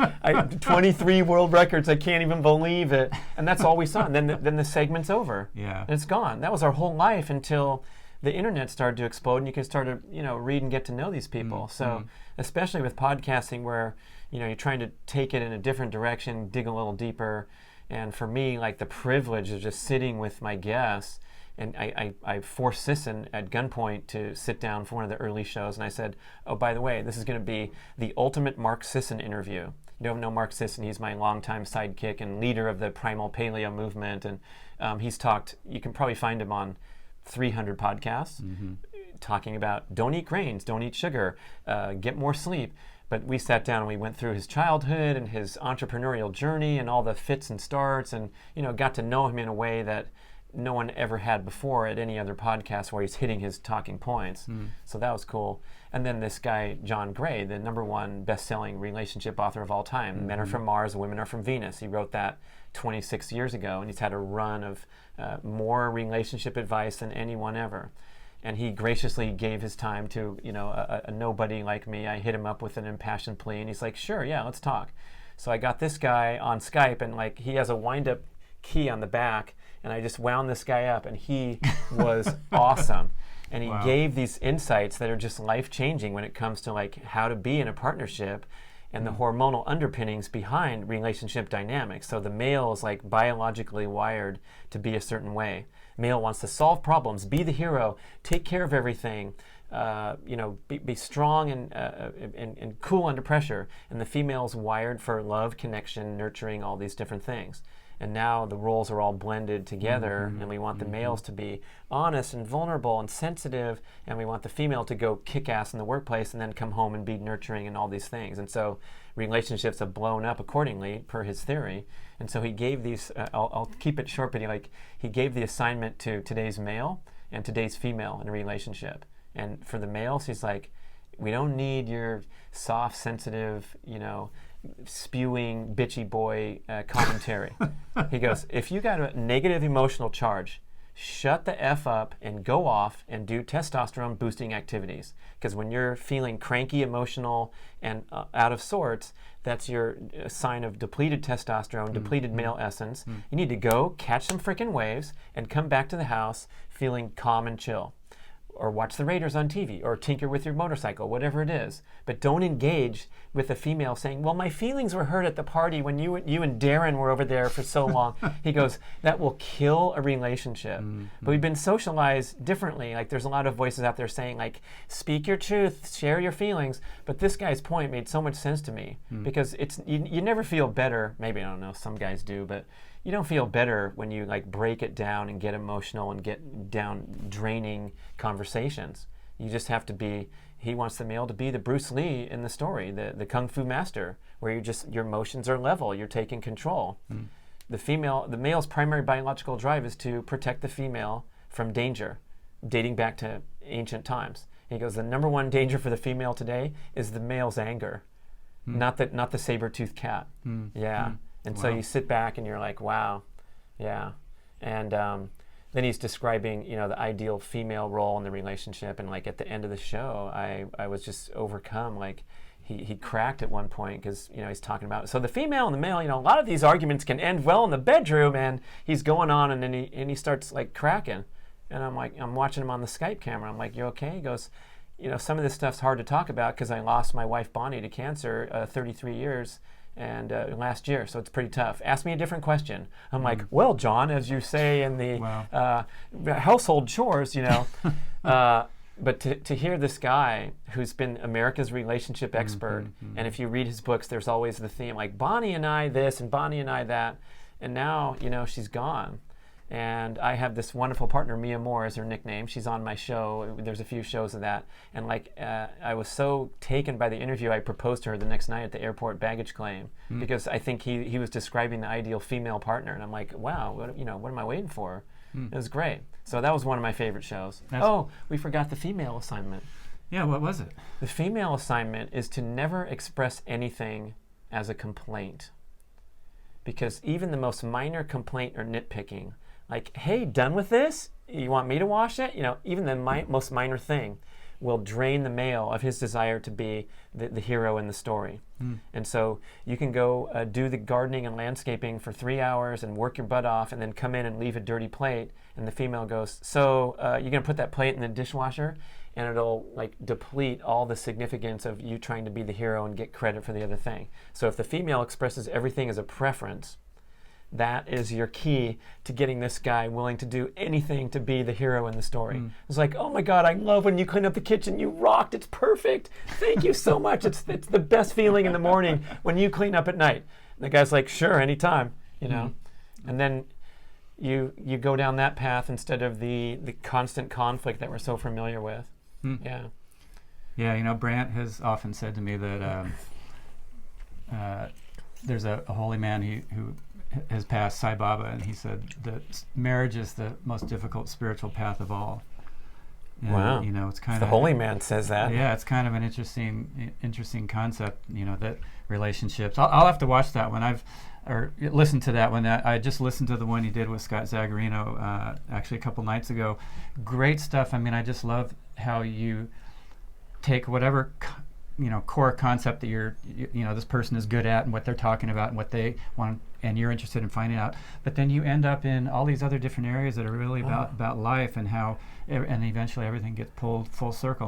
23 world records, I can't even believe it. And that's all we saw. And then the segment's over. Yeah. And it's gone. That was our whole life until the internet started to explode and you can start to, read and get to know these people. So especially with podcasting where, you're trying to take it in a different direction, dig a little deeper. And for me, like the privilege of just sitting with my guests, and I forced Sisson at gunpoint to sit down for one of the early shows. And I said, oh, by the way, this is going to be the ultimate Mark Sisson interview. You don't know Mark Sisson. He's my longtime sidekick and leader of the Primal Paleo movement. And he's talked, you can probably find him on 300 podcasts talking about don't eat grains, don't eat sugar, get more sleep. But we sat down and we went through his childhood and his entrepreneurial journey and all the fits and starts and, got to know him in a way that no one ever had before at any other podcast where he's hitting his talking points. So that was cool. And then this guy, John Gray, the #1 best-selling relationship author of all time, Men Are From Mars, Women Are From Venus. He wrote that 26 years ago, and he's had a run of more relationship advice than anyone ever. And he graciously gave his time to, a nobody like me. I hit him up with an impassioned plea, and he's like, sure, yeah, let's talk. So I got this guy on Skype, and like he has a wind-up key on the back, and I just wound this guy up, and he was awesome. And he gave these insights that are just life-changing when it comes to like how to be in a partnership and the hormonal underpinnings behind relationship dynamics. So the male is like biologically wired to be a certain way. Male wants to solve problems, be the hero, take care of everything, be strong and cool under pressure. And the female is wired for love, connection, nurturing, all these different things. And now the roles are all blended together, and we want the males to be honest and vulnerable and sensitive, and we want the female to go kick ass in the workplace and then come home and be nurturing and all these things. And so relationships have blown up accordingly, per his theory. And so he gave these, I'll keep it short, but he gave the assignment to today's male and today's female in a relationship. And for the males, he's like, we don't need your soft, sensitive, spewing bitchy boy commentary. He goes, if you got a negative emotional charge, shut the F up and go off and do testosterone boosting activities. Because when you're feeling cranky, emotional, and out of sorts, that's your sign of depleted testosterone, depleted male essence. You need to go catch some freaking waves and come back to the house feeling calm and chill. Or watch the Raiders on TV, or tinker with your motorcycle, whatever it is. But don't engage with a female saying, well, my feelings were hurt at the party when you and Darren were over there for so long. He goes, that will kill a relationship. But we've been socialized differently. Like there's a lot of voices out there saying like, speak your truth, share your feelings. But this guy's point made so much sense to me because it's you never feel better. Maybe, I don't know, some guys do, but you don't feel better when you like break it down and get emotional and get down draining conversations. You just have to be, he wants the male to be the Bruce Lee in the story, the Kung Fu master, where your emotions are level, you're taking control. The male's primary biological drive is to protect the female from danger, dating back to ancient times. He goes, the #1 danger for the female today is the male's anger, not the saber-toothed cat. And so you sit back and you're like, wow, yeah. And then he's describing, the ideal female role in the relationship. And like at the end of the show, I was just overcome. Like he cracked at one point because, he's talking about, so the female and the male, a lot of these arguments can end well in the bedroom. And he's going on and then he starts like cracking. And I'm like, I'm watching him on the Skype camera. I'm like, you okay? He goes, some of this stuff's hard to talk about because I lost my wife Bonnie to cancer 33 years and last year, so it's pretty tough. Ask me a different question. I'm like, well, John, as you say in the household chores, but to hear this guy who's been America's relationship expert, and if you read his books, there's always the theme, like Bonnie and I this and Bonnie and I that, and now, she's gone. And I have this wonderful partner, Mia Moore is her nickname. She's on my show. There's a few shows of that. And I was so taken by the interview, I proposed to her the next night at the airport baggage claim because I think he was describing the ideal female partner. And I'm like, wow, what am I waiting for? It was great. So that was one of my favorite shows. We forgot the female assignment. Yeah, what was it? The female assignment is to never express anything as a complaint. Because even the most minor complaint or nitpicking, like, hey, done with this? You want me to wash it? Even the most minor thing will drain the male of his desire to be the hero in the story. And so you can go do the gardening and landscaping for 3 hours and work your butt off and then come in and leave a dirty plate. And the female goes, so you're going to put that plate in the dishwasher? And it'll deplete all the significance of you trying to be the hero and get credit for the other thing. So if the female expresses everything as a preference, that is your key to getting this guy willing to do anything to be the hero in the story. It's like, oh my God, I love when you clean up the kitchen. You rocked. It's perfect. Thank you so much. It's the best feeling in the morning when you clean up at night. And the guy's like, sure, anytime, And then you go down that path instead of the constant conflict that we're so familiar with. Yeah. Yeah, Brant has often said to me that there's a holy man who has passed, Sai Baba, and he said that marriage is the most difficult spiritual path of all. And, wow. It's kind of the holy man says that. Yeah, it's kind of an interesting concept. That relationships. I'll have to watch that one. Or listen to that one. I just listened to the one he did with Scott Zagarino actually a couple nights ago. Great stuff. I just love how you take whatever core concept that this person is good at and what they're talking about and what they want, and you're interested in finding out. But then you end up in all these other different areas that are really about life and how, and eventually everything gets pulled full circle.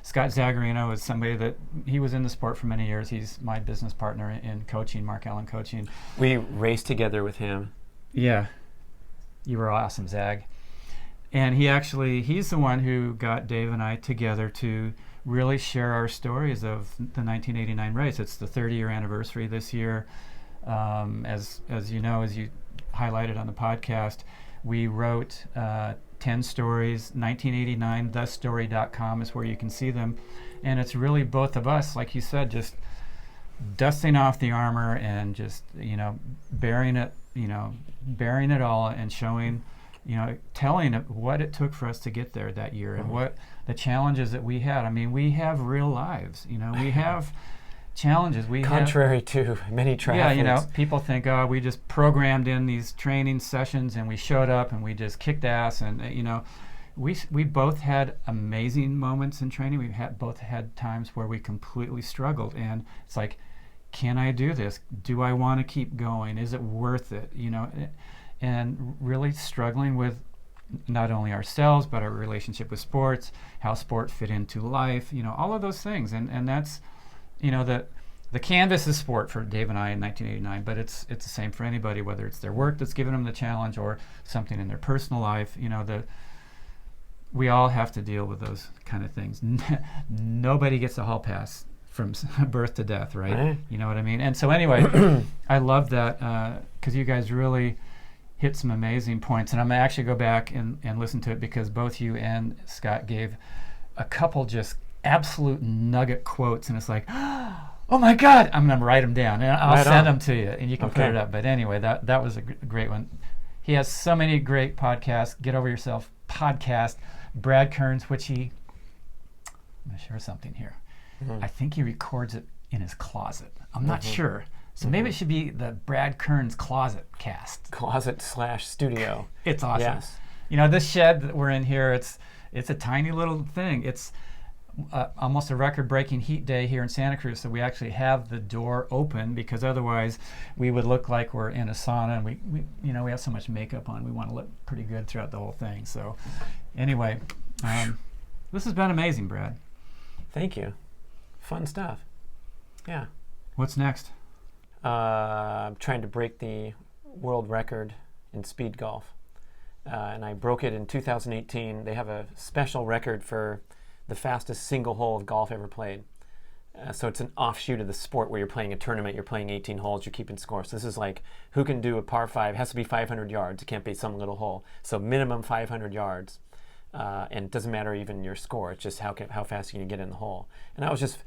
Scott Zagarino is somebody that he was in the sport for many years. He's my business partner in coaching, Mark Allen Coaching. We raced together with him. Yeah. You were awesome, Zag. And he's the one who got Dave and I together to really share our stories of the 1989 race. It's the 30-year anniversary this year. As you highlighted on the podcast, we wrote 10 stories. 1989, thestory.com is where you can see them. And it's really both of us, like you said, just dusting off the armor and just, bearing it all and showing, telling what it took for us to get there that year and what the challenges that we had. We have real lives. We have challenges. Contrary to many triathletes. Yeah, people think, we just programmed in these training sessions and we showed up and we just kicked ass. And, we both had amazing moments in training. We both had times where we completely struggled. And it's like, can I do this? Do I want to keep going? Is it worth it? And really struggling with not only ourselves, but our relationship with sports, how sport fit into life, all of those things. And that's, the canvas is sport for Dave and I in 1989, but it's the same for anybody, whether it's their work that's given them the challenge or something in their personal life. We all have to deal with those kind of things. Nobody gets a hall pass from birth to death, right? You know what I mean? And so anyway, I love that because you guys really hit some amazing points. And I'm going to actually go back and listen to it because both you and Scott gave a couple just absolute nugget quotes. And it's like, oh my God, I'm going to write them down. And I'll send them to you and you can put it up. But anyway, that was a great one. He has so many great podcasts. Get Over Yourself podcast. Brad Kearns, which I'm going to share something here. I think he records it in his closet. I'm not sure. So maybe it should be the Brad Kearns Closet Cast. Closet/studio. It's awesome. Yes. This shed that we're in here, it's a tiny little thing. It's almost a record-breaking heat day here in Santa Cruz, so we actually have the door open because otherwise we would look like we're in a sauna, and we have so much makeup on. We want to look pretty good throughout the whole thing. So anyway, this has been amazing, Brad. Thank you. Fun stuff. Yeah. What's next? I'm trying to break the world record in speed golf. And I broke it in 2018. They have a special record for the fastest single hole of golf ever played. So it's an offshoot of the sport where you're playing a tournament, you're playing 18 holes, you're keeping score. So this is like, who can do a par 5? It has to be 500 yards. It can't be some little hole. So minimum 500 yards. And it doesn't matter even your score. It's just how fast you can get in the hole. And I was just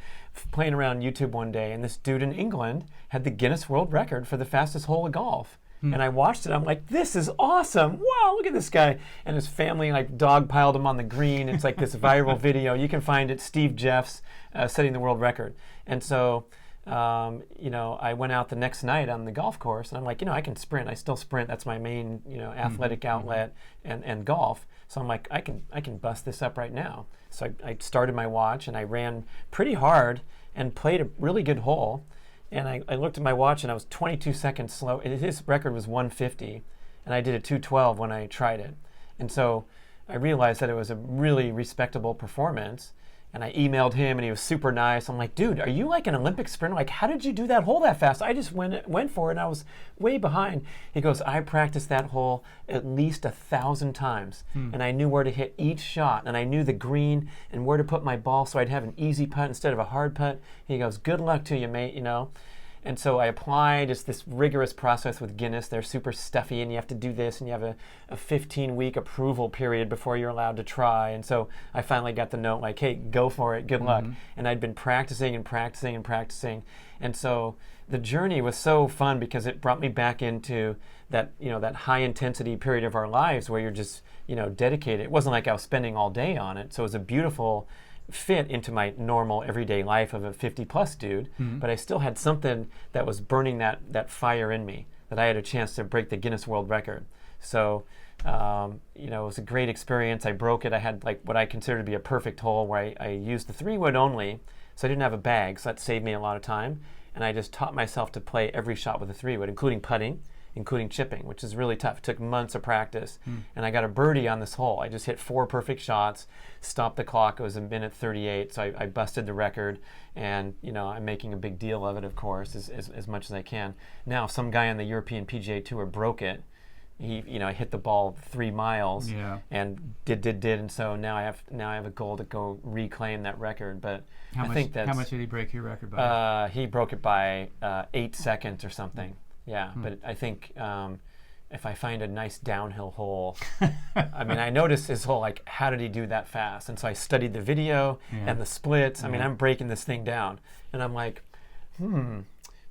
playing around YouTube one day, and this dude in England had the Guinness World Record for the fastest hole of golf. And I watched it. I'm like, this is awesome. Wow, look at this guy. And his family like dog piled him on the green. It's like this viral video. You can find it, Steve Jeffs setting the world record. And so, I went out the next night on the golf course, and I'm like, I can sprint. I still sprint. That's my main, athletic outlet and golf. So I'm like, I can bust this up right now. So I started my watch, and I ran pretty hard and played a really good hole. And I looked at my watch, and I was 22 seconds slow. His record was 150, and I did a 212 when I tried it. And so I realized that it was a really respectable performance. And I emailed him, and he was super nice. I'm like, dude, are you like an Olympic sprinter? Like, how did you do that hole that fast? I just went for it, and I was way behind. He goes, I practiced that hole at least 1,000 times. And I knew where to hit each shot, and I knew the green and where to put my ball so I'd have an easy putt instead of a hard putt. He goes, good luck to you, mate, And so I applied. It's this rigorous process with Guinness. They're super stuffy, and you have to do this, and you have a 15-week approval period before you're allowed to try. And so I finally got the note like, hey, go for it, good luck. And I'd been practicing and practicing and practicing. And so the journey was so fun because it brought me back into that, that high-intensity period of our lives where you're just, dedicated. It wasn't like I was spending all day on it. So it was a beautiful fit into my normal everyday life of a 50-plus dude, but I still had something that was burning that fire in me, that I had a chance to break the Guinness World Record. So, it was a great experience. I broke it. I had like what I consider to be a perfect hole where I used the 3-wood only, so I didn't have a bag, so that saved me a lot of time. And I just taught myself to play every shot with a 3-wood, including putting, including chipping, which is really tough. It took months of practice. And I got a birdie on this hole. I just hit 4 perfect shots, stopped the clock. It was a minute 38, so I busted the record. And, I'm making a big deal of it, of course, as much as I can. Now, some guy on the European PGA Tour broke it. He, hit the ball 3 miles and did. And so now I have a goal to go reclaim that record. But how much did he break your record by? He broke it by 8 seconds or something. Yeah, but I think if I find a nice downhill hole, I noticed his hole, like, how did he do that fast? And so I studied the video and the splits. I'm breaking this thing down. And I'm like,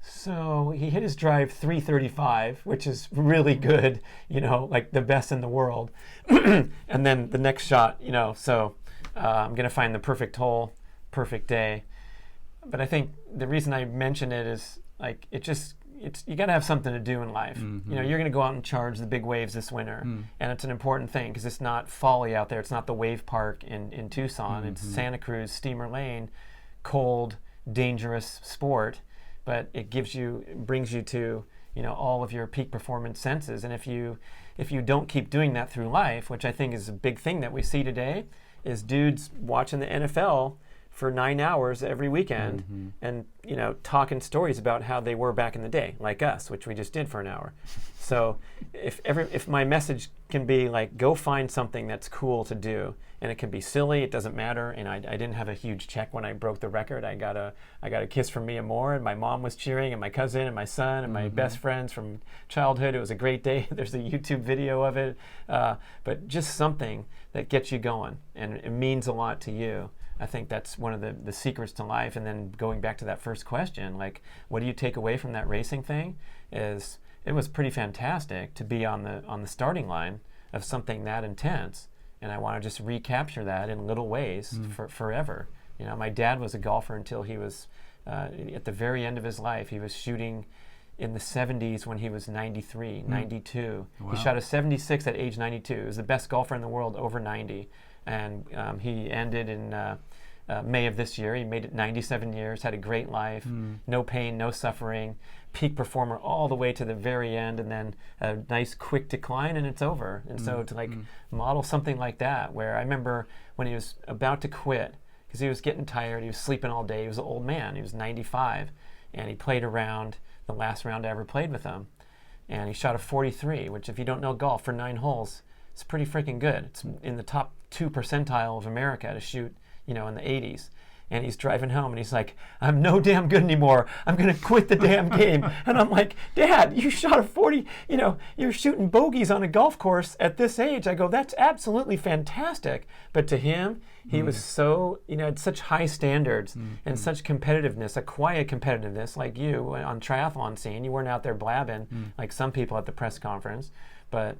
so he hit his drive 335, which is really good, like the best in the world. And then the next shot, so I'm going to find the perfect hole, perfect day. But I think the reason I mention it is, like, you got to have something to do in life. You're going to go out and charge the big waves this winter. And it's an important thing because it's not Folly out there. It's not the wave park in Tucson. It's Santa Cruz, Steamer Lane, cold, dangerous sport. But it brings you to, all of your peak performance senses. And if you don't keep doing that through life, which I think is a big thing that we see today, is dudes watching the NFL for 9 hours every weekend and, talking stories about how they were back in the day, like us, which we just did for an hour. So if my message can be like, go find something that's cool to do, and it can be silly, it doesn't matter. And I didn't have a huge check when I broke the record. I got a kiss from Mia Moore, and my mom was cheering, and my cousin and my son and my best friends from childhood. It was a great day. There's a YouTube video of it. But just something that gets you going, and it means a lot to you. I think that's one of the secrets to life. And then going back to that first question, like, what do you take away from that racing thing? Is it was pretty fantastic to be on the starting line of something that intense. And I want to just recapture that in little ways for forever. My dad was a golfer until he was at the very end of his life. He was shooting in the 70s when he was 93, 92. Wow. He shot a 76 at age 92. He was the best golfer in the world over 90. And he ended in May of this year. He made it 97 years, had a great life, no pain, no suffering, peak performer all the way to the very end, and then a nice quick decline, and it's over. And so to model something like that, where I remember when he was about to quit, because he was getting tired, he was sleeping all day, he was an old man, he was 95, and he played a round, the last round I ever played with him, and he shot a 43, which if you don't know golf, for 9 holes, it's pretty freaking good. It's in the top 2 percentile of America to shoot, in the 80s. And he's driving home and he's like, I'm no damn good anymore. I'm going to quit the damn game. And I'm like, Dad, you shot a 40, you're shooting bogeys on a golf course at this age. I go, that's absolutely fantastic. But to him, he was so, had such high standards and such competitiveness, a quiet competitiveness like you on triathlon scene. You weren't out there blabbing like some people at the press conference. But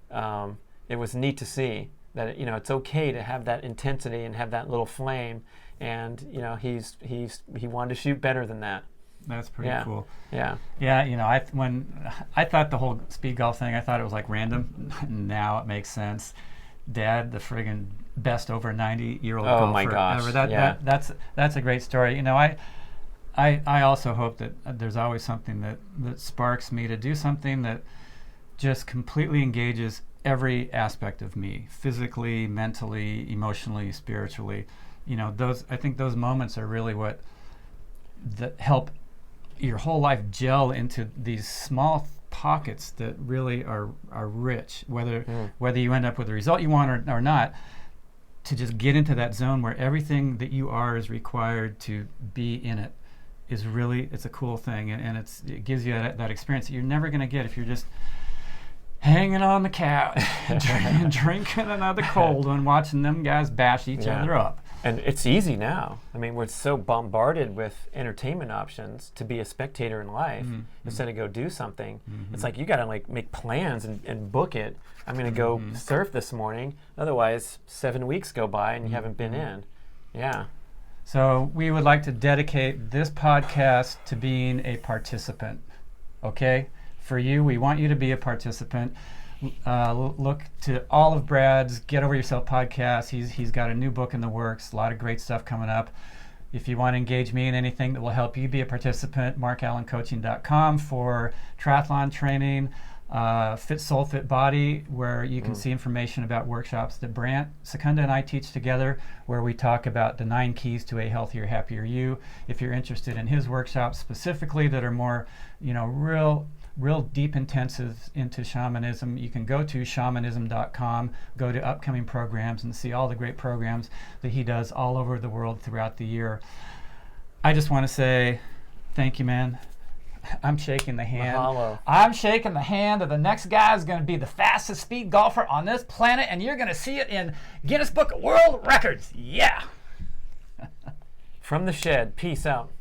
it was neat to see that, it's okay to have that intensity and have that little flame. And he wanted to shoot better than that. That's pretty cool. Yeah. Yeah. When I thought the whole speed golf thing, I thought it was like random. Now it makes sense. Dad, the friggin' best over 90-year-old golfer my gosh. ever. That's a great story. I also hope that there's always something that sparks me to do something that just completely engages every aspect of me, physically, mentally, emotionally, spiritually. I think those moments are really what that help your whole life gel into these small pockets that really are rich, whether you end up with the result you want or not, to just get into that zone where everything that you are is required to be in it is really, it's a cool thing, and it gives you that experience that you're never going to get if you're just hanging on the couch drinking another cold one, watching them guys bash each other up. And it's easy now. I mean, we're so bombarded with entertainment options to be a spectator in life instead of go do something. It's like you got to make plans and book it. I'm going to go surf this morning. Otherwise, 7 weeks go by and you haven't been in. Yeah. So we would like to dedicate this podcast to being a participant. Okay? For you, we want you to be a participant. Look to all of Brad's Get Over Yourself podcast. He's got a new book in the works, a lot of great stuff coming up. If you want to engage me in anything that will help you be a participant, markallencoaching.com for triathlon training, Fit Soul, Fit Body, where you can see information about workshops that Brant Secunda and I teach together, where we talk about the 9 keys to a healthier, happier you. If you're interested in his workshops specifically that are more, real deep intensive into shamanism, you can go to shamanism.com, go to upcoming programs and see all the great programs that he does all over the world throughout the year. I just want to say thank you, man. I'm shaking the hand. Mahalo. I'm shaking the hand of the next guy who's going to be the fastest speed golfer on this planet, and you're going to see it in Guinness Book of World Records. Yeah. From the shed. Peace out.